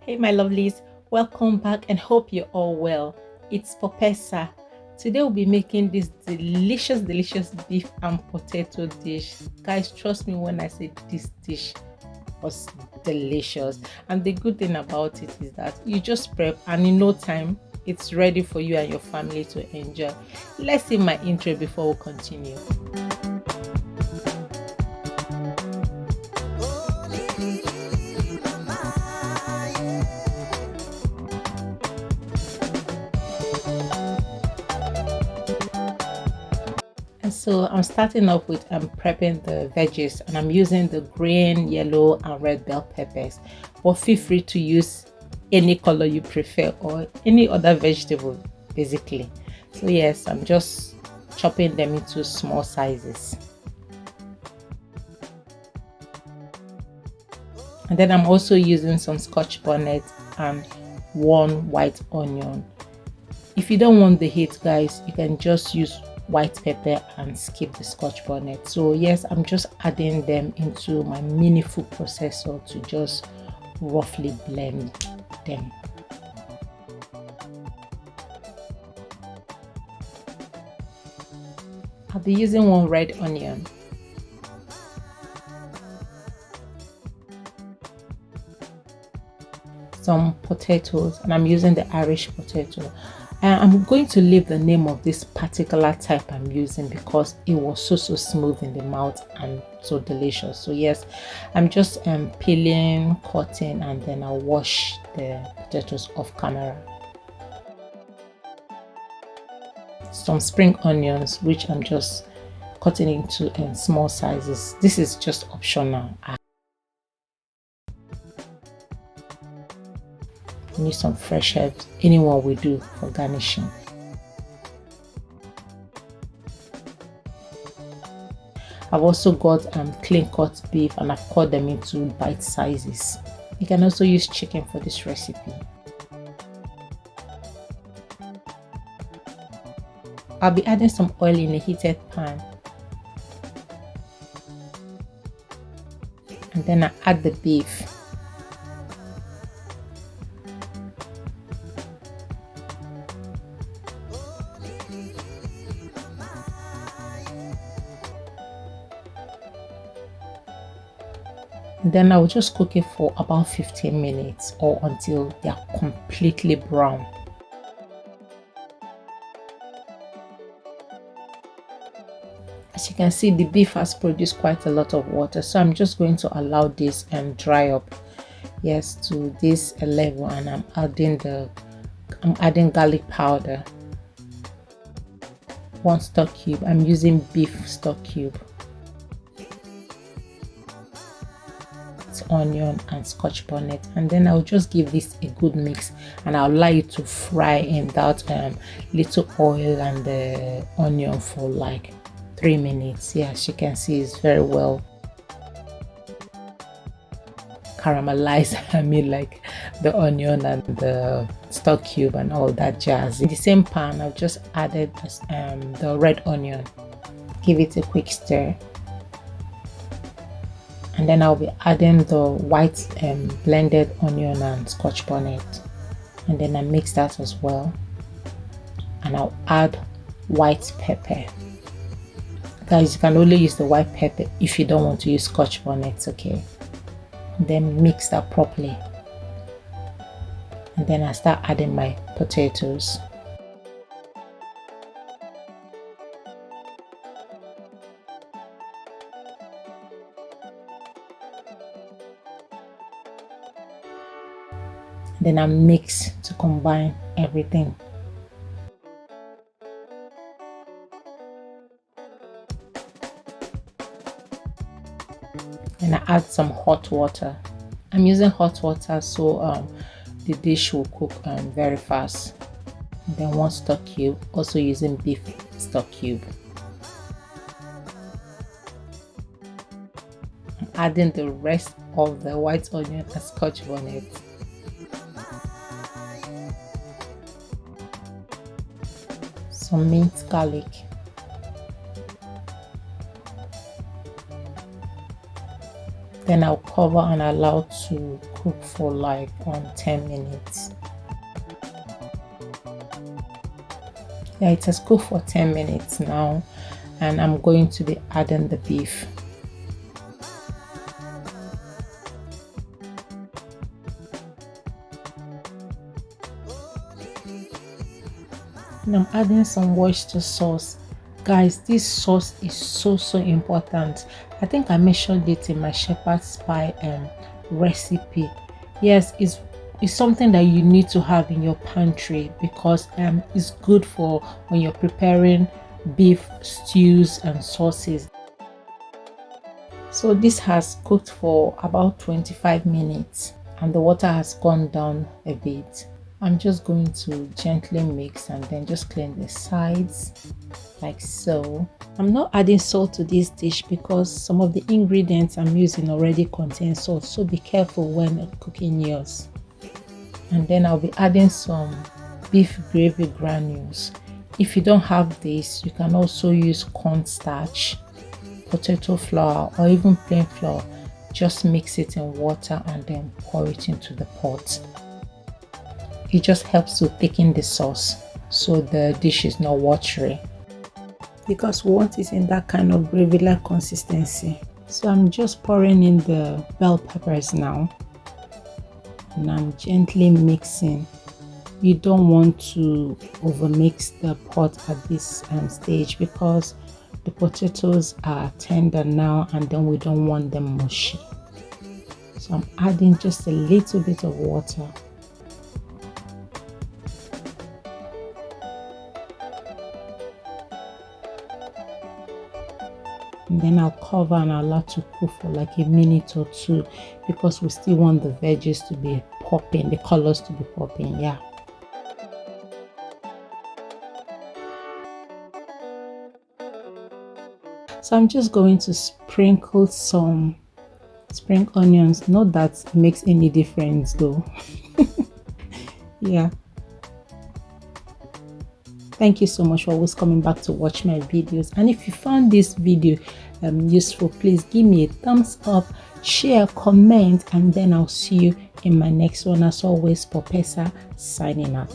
Hey my lovelies, welcome back and hope you're all well. It's Popessa. Today we'll be making this delicious beef and potato dish. Guys, trust me when I say this dish was delicious. And the good thing about it is that you just prep and in no time it's ready for you and your family to enjoy. Let's see my intro before we continue. And so I'm starting off with prepping the veggies, and I'm using the green, yellow and red bell peppers, but feel free to use any color you prefer or any other vegetable basically. So yes, I'm just chopping them into small sizes. And then I'm also using some Scotch bonnet and one white onion. If you don't want the heat, guys, you can just use white pepper and skip the Scotch bonnet. So yes, I'm just adding them into my mini food processor to just roughly blend them. I'll be using one red onion, some potatoes, and I'm using the Irish potato. I'm going to leave the name of this particular type I'm using because it was so smooth in the mouth and so delicious. So yes, I'm just peeling, cutting, and then I'll wash the potatoes off camera. Some spring onions, which I'm just cutting into small sizes. This is just optional. Need some fresh herbs, anyone will do for garnishing. I've also got clean cut beef, and I've cut them into bite sizes. You can also use chicken for this recipe. I'll be adding some oil in a heated pan, and then I add the beef. Then I'll just cook it for about 15 minutes or until they are completely brown. As you can see, the beef has produced quite a lot of water, so I'm just going to allow this and dry up, yes, to this level. And I'm adding garlic powder, 1 stock cube. I'm using beef stock cube, onion and Scotch bonnet, and then I'll just give this a good mix, and I'll allow it to fry in that little oil and the onion for like 3 minutes. Yeah, as you can see, it's very well caramelized. I mean, like the onion and the stock cube and all that jazz. In the same pan, I've just added the red onion, give it a quick stir, and then I'll be adding the white blended onion and Scotch bonnet, and then I mix that as well. And I'll add white pepper. Guys, you can only use the white pepper if you don't want to use Scotch bonnets, okay? And then mix that properly, and then I start adding my potatoes. Then I mix to combine everything. And I add some hot water. I'm using hot water so the dish will cook very fast. And then 1 stock cube, also using beef stock cube. I'm adding the rest of the white onion and Scotch bonnet. Some minced garlic, then I'll cover and allow to cook for like 10 minutes. Yeah, it has cooked for 10 minutes now, and I'm going to be adding the beef. And I'm adding some Worcester sauce. Guys, this sauce is so important. I think I mentioned it in my shepherd's pie recipe. Yes, it's something that you need to have in your pantry because it's good for when you're preparing beef stews and sauces. So this has cooked for about 25 minutes and the water has gone down a bit. I'm just going to gently mix and then just clean the sides like so. I'm not adding salt to this dish because some of the ingredients I'm using already contain salt, so be careful when cooking yours. And then I'll be adding some beef gravy granules. If you don't have this, you can also use cornstarch, potato flour, or even plain flour. Just mix it in water and then pour it into the pot. It just helps to thicken the sauce so the dish is not watery, because we want it in that kind of gravy-like consistency. So I'm just pouring in the bell peppers now, and I'm gently mixing. You don't want to overmix the pot at this stage because the potatoes are tender now and then we don't want them mushy. So I'm adding just a little bit of water. And then I'll cover and allow to cook for like a minute or two because we still want the veggies to be popping, the colors to be popping. Yeah. So I'm just going to sprinkle some spring onions. Not that it makes any difference though. Yeah. Thank you so much for always coming back to watch my videos, and if you found this video useful, please give me a thumbs up, share, comment, and then I'll see you in my next one. As always, Popessa signing out.